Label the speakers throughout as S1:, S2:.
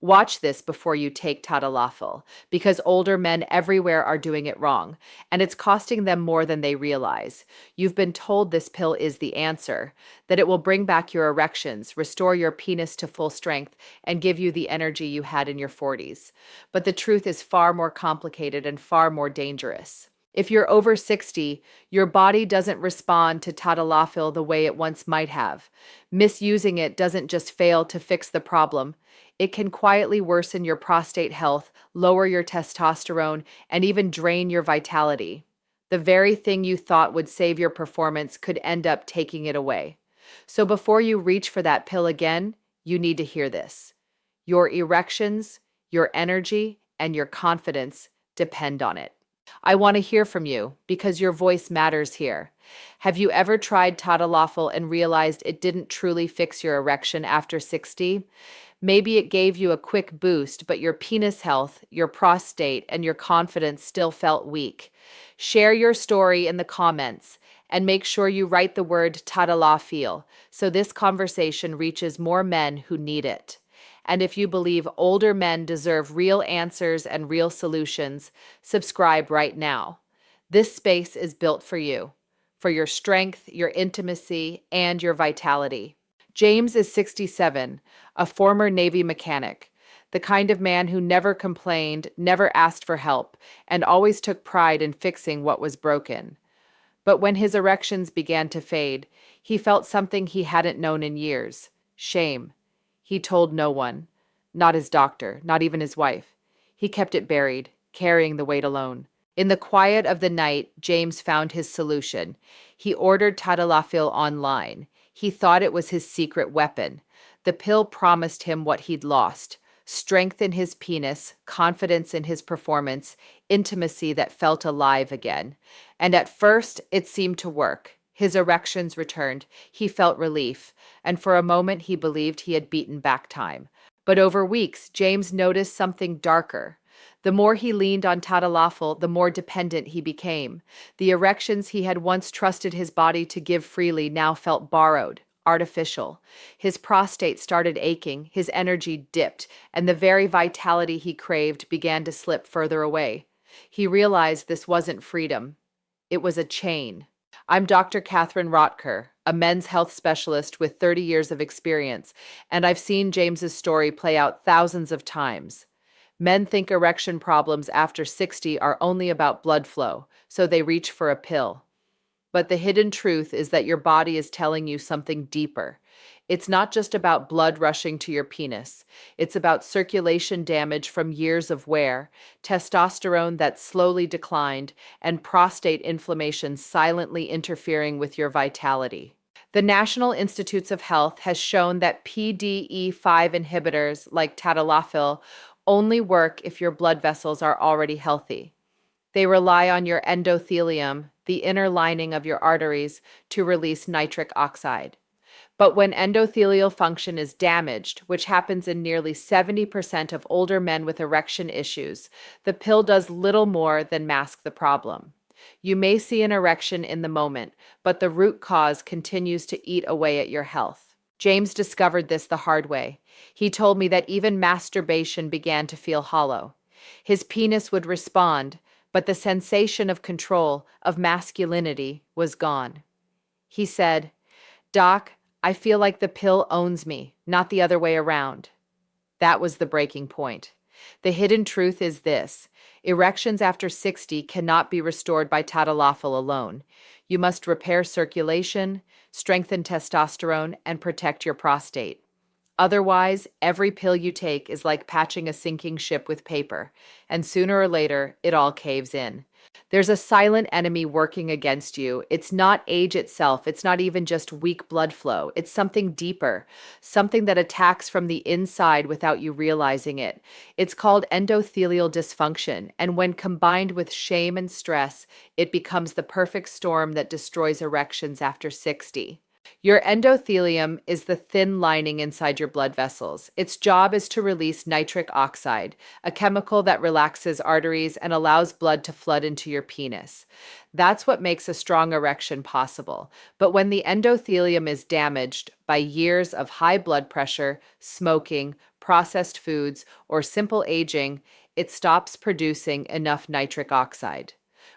S1: Watch this before you take Tadalafil, because older men everywhere are doing it wrong, and it's costing them more than they realize. You've been told this pill is the answer, that it will bring back your erections, restore your penis to full strength, and give you the energy you had in your 40s. But the truth is far more complicated and far more dangerous. If you're over 60, your body doesn't respond to Tadalafil the way it once might have. Misusing it doesn't just fail to fix the problem, it can quietly worsen your prostate health, lower your testosterone, and even drain your vitality. The very thing you thought would save your performance could end up taking it away. So before you reach for that pill again, you need to hear this. Your erections, your energy, and your confidence depend on it. I want to hear from you because your voice matters here. Have you ever tried Tadalafil and realized it didn't truly fix your erection after 60? Maybe it gave you a quick boost, but your penis health, your prostate, and your confidence still felt weak. Share your story in the comments and make sure you write the word Tadalafil so this conversation reaches more men who need it. And if you believe older men deserve real answers and real solutions, subscribe right now. This space is built for your strength, your intimacy, and your vitality. James is 67, a former Navy mechanic, the kind of man who never complained, never asked for help, and always took pride in fixing what was broken. But when his erections began to fade, he felt something he hadn't known in years: shame. He told no one, not his doctor, not even his wife. He kept it buried, carrying the weight alone. In the quiet of the night, James found his solution. He ordered Tadalafil online. He thought it was his secret weapon. The pill promised him what he'd lost: strength in his penis, confidence in his performance, intimacy that felt alive again. And at first, it seemed to work. His erections returned. He felt relief, and for a moment he believed he had beaten back time. But over weeks, James noticed something darker. The more he leaned on Tadalafil, the more dependent he became. The erections he had once trusted his body to give freely now felt borrowed, artificial. His prostate started aching, his energy dipped, and the very vitality he craved began to slip further away. He realized this wasn't freedom. It was a chain. I'm Dr. Catherine Rotker, a men's health specialist with 30 years of experience, and I've seen James's story play out thousands of times. Men think erection problems after 60 are only about blood flow, so they reach for a pill. But the hidden truth is that your body is telling you something deeper. It's not just about blood rushing to your penis. It's about circulation damage from years of wear, testosterone that slowly declined, and prostate inflammation silently interfering with your vitality. The National Institutes of Health has shown that PDE5 inhibitors like Tadalafil only work if your blood vessels are already healthy. They rely on your endothelium, the inner lining of your arteries, to release nitric oxide. But when endothelial function is damaged, which happens in nearly 70% of older men with erection issues, the pill does little more than mask the problem. You may see an erection in the moment, but the root cause continues to eat away at your health. James discovered this the hard way. He told me that even masturbation began to feel hollow. His penis would respond, but the sensation of control, of masculinity, was gone. He said, "Doc, I feel like the pill owns me, not the other way around." That was the breaking point. The hidden truth is this: erections after 60 cannot be restored by Tadalafil alone. You must repair circulation, strengthen testosterone, and protect your prostate. Otherwise, every pill you take is like patching a sinking ship with paper, and sooner or later, it all caves in. There's a silent enemy working against you. It's not age itself. It's not even just weak blood flow. It's something deeper, something that attacks from the inside without you realizing it. It's called endothelial dysfunction, and when combined with shame and stress, it becomes the perfect storm that destroys erections after 60. Your endothelium is the thin lining inside your blood vessels. Its job is to release nitric oxide, a chemical that relaxes arteries and allows blood to flood into your penis. That's what makes a strong erection possible. But when the endothelium is damaged by years of high blood pressure, smoking, processed foods, or simple aging, it stops producing enough nitric oxide.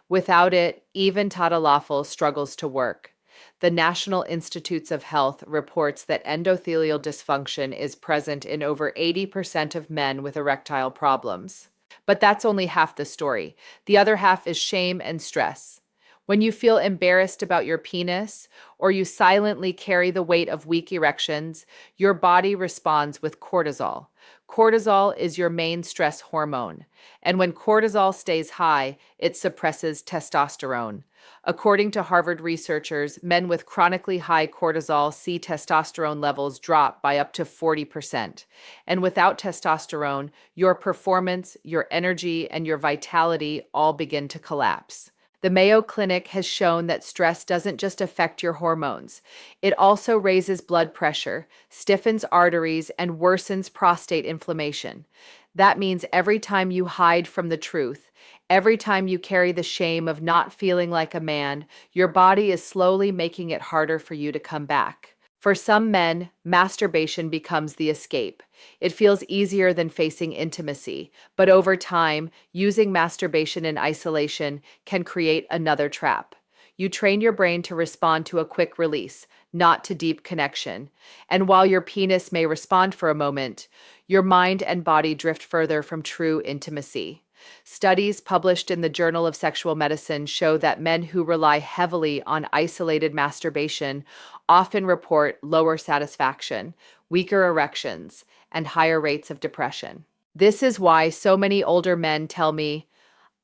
S1: Without it, even Tadalafil struggles to work. The National Institutes of Health reports that endothelial dysfunction is present in over 80% of men with erectile problems. But that's only half the story. The other half is shame and stress. When you feel embarrassed about your penis, or you silently carry the weight of weak erections, your body responds with cortisol. Cortisol is your main stress hormone, and when cortisol stays high, it suppresses testosterone. According to Harvard researchers, men with chronically high cortisol see testosterone levels drop by up to 40%. And without testosterone, your performance, your energy, and your vitality all begin to collapse. The Mayo Clinic has shown that stress doesn't just affect your hormones. It also raises blood pressure, stiffens arteries, and worsens prostate inflammation. That means every time you hide from the truth, every time you carry the shame of not feeling like a man, your body is slowly making it harder for you to come back. For some men, masturbation becomes the escape. It feels easier than facing intimacy, but over time, using masturbation in isolation can create another trap. You train your brain to respond to a quick release, not to deep connection. And while your penis may respond for a moment, your mind and body drift further from true intimacy. Studies published in the Journal of Sexual Medicine show that men who rely heavily on isolated masturbation often report lower satisfaction, weaker erections, and higher rates of depression. This is why so many older men tell me,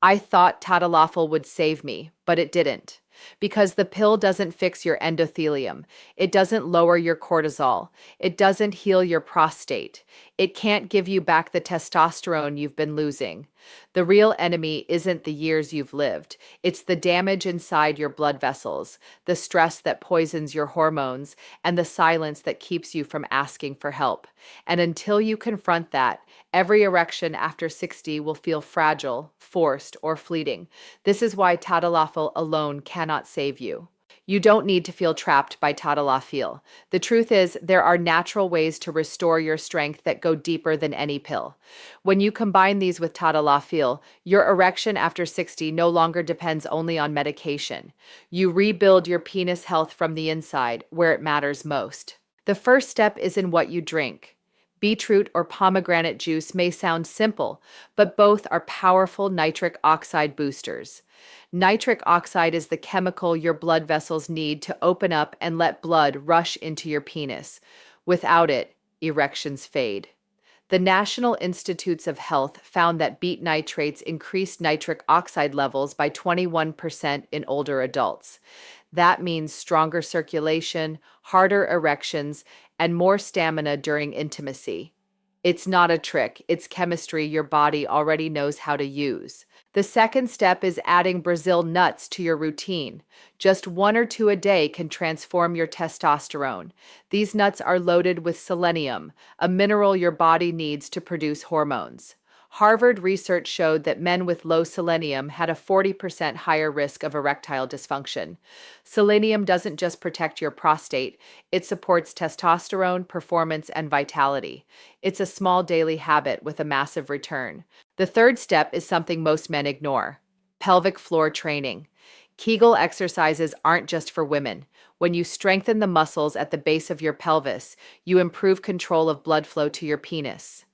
S1: I thought Tadalafil would save me, but it didn't. Because the pill doesn't fix your endothelium. It doesn't lower your cortisol. It doesn't heal your prostate. It can't give you back the testosterone you've been losing. The real enemy isn't the years you've lived. It's the damage inside your blood vessels, the stress that poisons your hormones, and the silence that keeps you from asking for help. And until you confront that, every erection after 60 will feel fragile, forced, or fleeting. This is why Tadalafil alone cannot save you. You don't need to feel trapped by Tadalafil. The truth is, there are natural ways to restore your strength that go deeper than any pill. When you combine these with Tadalafil, your erection after 60 no longer depends only on medication. You rebuild your penis health from the inside, where it matters most. The first step is in what you drink. Beetroot or pomegranate juice may sound simple, but both are powerful nitric oxide boosters. Nitric oxide is the chemical your blood vessels need to open up and let blood rush into your penis. Without it, erections fade. The National Institutes of Health found that beet nitrates increased nitric oxide levels by 21% in older adults. That means stronger circulation, harder erections, and more stamina during intimacy. It's not a trick, it's chemistry your body already knows how to use. The second step is adding Brazil nuts to your routine. Just 1 or 2 a day can transform your testosterone. These nuts are loaded with selenium, a mineral your body needs to produce hormones. Harvard research showed that men with low selenium had a 40% higher risk of erectile dysfunction. Selenium doesn't just protect your prostate, it supports testosterone, performance, and vitality. It's a small daily habit with a massive return. The third step is something most men ignore: pelvic floor training. Kegel exercises aren't just for women. When you strengthen the muscles at the base of your pelvis, you improve control of blood flow to your penis.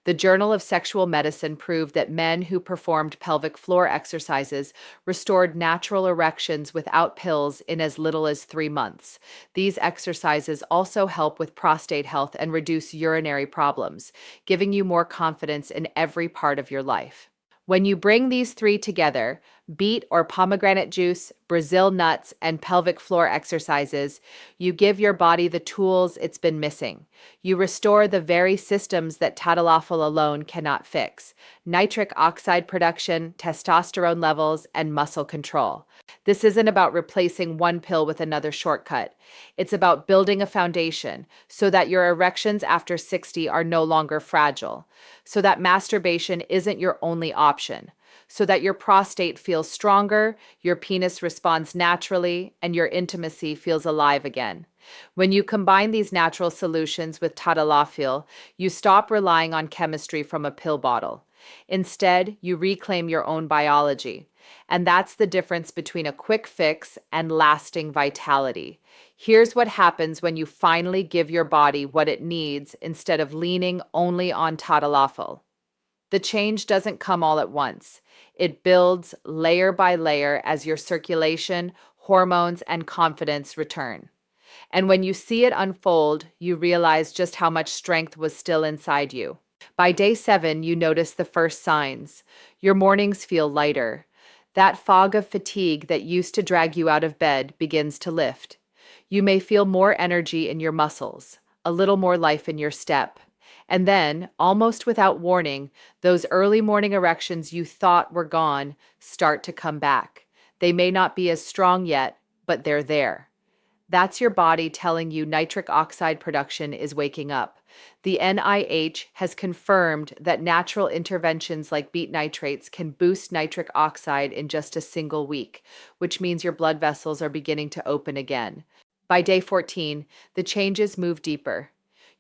S1: The Journal of Sexual Medicine proved that men who performed pelvic floor exercises restored natural erections without pills in as little as 3 months. These exercises also help with prostate health and reduce urinary problems, giving you more confidence in every part of your life. When you bring these three together, beet or pomegranate juice, Brazil nuts, and pelvic floor exercises, you give your body the tools it's been missing. You restore the very systems that Tadalafil alone cannot fix: nitric oxide production, testosterone levels, and muscle control. This isn't about replacing one pill with another shortcut. It's about building a foundation so that your erections after 60 are no longer fragile, so that masturbation isn't your only option, so that your prostate feels stronger, your penis responds naturally, and your intimacy feels alive again. When you combine these natural solutions with Tadalafil, you stop relying on chemistry from a pill bottle. Instead, you reclaim your own biology. And that's the difference between a quick fix and lasting vitality. Here's what happens when you finally give your body what it needs instead of leaning only on Tadalafil. The change doesn't come all at once. It builds layer by layer as your circulation, hormones, and confidence return. And when you see it unfold, you realize just how much strength was still inside you. By day 7, you notice the first signs. Your mornings feel lighter. That fog of fatigue that used to drag you out of bed begins to lift. You may feel more energy in your muscles, a little more life in your step. And then, almost without warning, those early morning erections you thought were gone start to come back. They may not be as strong yet, but they're there. That's your body telling you nitric oxide production is waking up. The NIH has confirmed that natural interventions like beet nitrates can boost nitric oxide in just a single week, which means your blood vessels are beginning to open again. By day 14, the changes move deeper.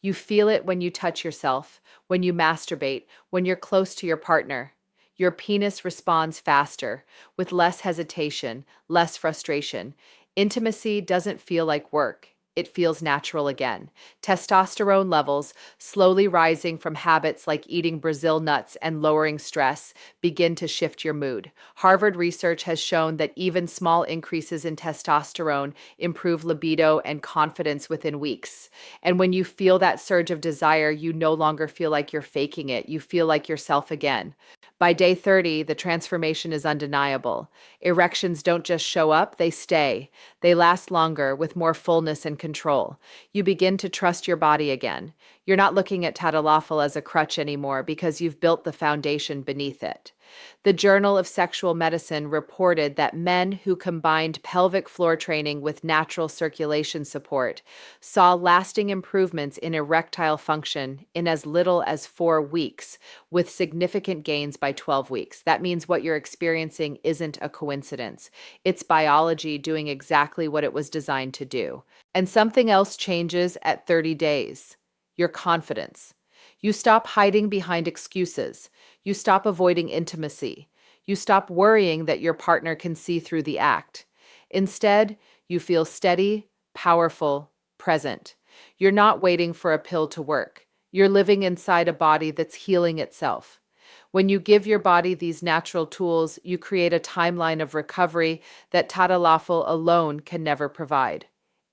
S1: You feel it when you touch yourself, when you masturbate, when you're close to your partner. Your penis responds faster, with less hesitation, less frustration. Intimacy doesn't feel like work. It feels natural again. Testosterone levels, slowly rising from habits like eating Brazil nuts and lowering stress, begin to shift your mood. Harvard research has shown that even small increases in testosterone improve libido and confidence within weeks. And when you feel that surge of desire, you no longer feel like you're faking it. You feel like yourself again. By day 30, the transformation is undeniable. Erections don't just show up, they stay. They last longer, with more fullness and control. You begin to trust your body again. You're not looking at Tadalafil as a crutch anymore because you've built the foundation beneath it. The Journal of Sexual Medicine reported that men who combined pelvic floor training with natural circulation support saw lasting improvements in erectile function in as little as 4 weeks, with significant gains by 12 weeks. That means what you're experiencing isn't a coincidence. It's biology doing exactly what it was designed to do. And something else changes at 30 days: your confidence. You stop hiding behind excuses. You stop avoiding intimacy. You stop worrying that your partner can see through the act. Instead, you feel steady, powerful, present. You're not waiting for a pill to work. You're living inside a body that's healing itself. When you give your body these natural tools, you create a timeline of recovery that Tadalafil alone can never provide.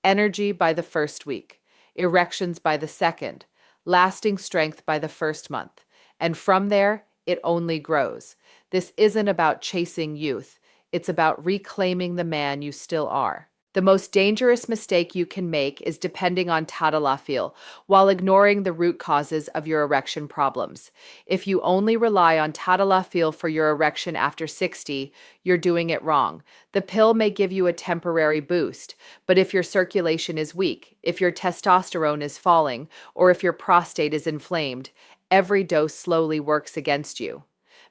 S1: Energy by the first week, erections by the second, lasting strength by the first month. And from there, it only grows. This isn't about chasing youth. It's about reclaiming the man you still are. The most dangerous mistake you can make is depending on Tadalafil while ignoring the root causes of your erection problems. If you only rely on Tadalafil for your erection after 60, you're doing it wrong. The pill may give you a temporary boost, but if your circulation is weak, if your testosterone is falling, or if your prostate is inflamed, every dose slowly works against you.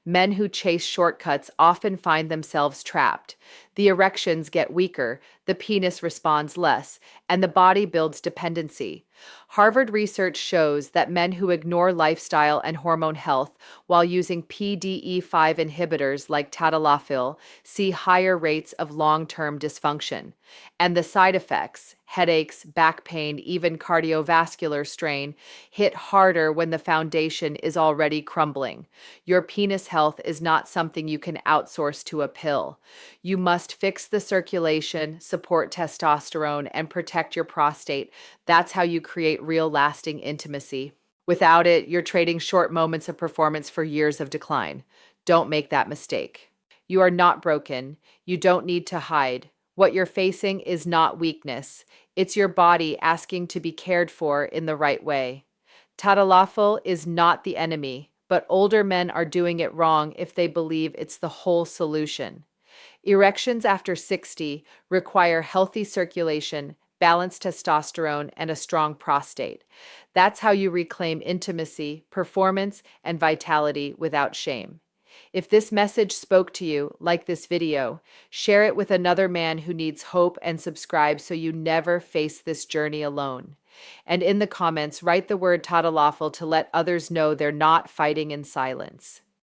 S1: Men who chase shortcuts often find themselves trapped. The erections get weaker, the penis responds less, and the body builds dependency. Harvard research shows that men who ignore lifestyle and hormone health while using PDE5 inhibitors like Tadalafil see higher rates of long-term dysfunction. And the side effects, headaches, back pain, even cardiovascular strain, hit harder when the foundation is already crumbling. Your penis health is not something you can outsource to a pill. You must fix the circulation, support testosterone, and protect your prostate. That's how you create real lasting intimacy. Without it, you're trading short moments of performance for years of decline. Don't make that mistake. You are not broken. You don't need to hide. What you're facing is not weakness. It's your body asking to be cared for in the right way. Tadalafil is not the enemy, but older men are doing it wrong if they believe it's the whole solution. Erections after 60 require healthy circulation, balanced testosterone, and a strong prostate. That's how you reclaim intimacy, performance, and vitality without shame. If this message spoke to you, like this video, share it with another man who needs hope and subscribe so you never face this journey alone. And in the comments, write the word Tadalafil to let others know they're not fighting in silence.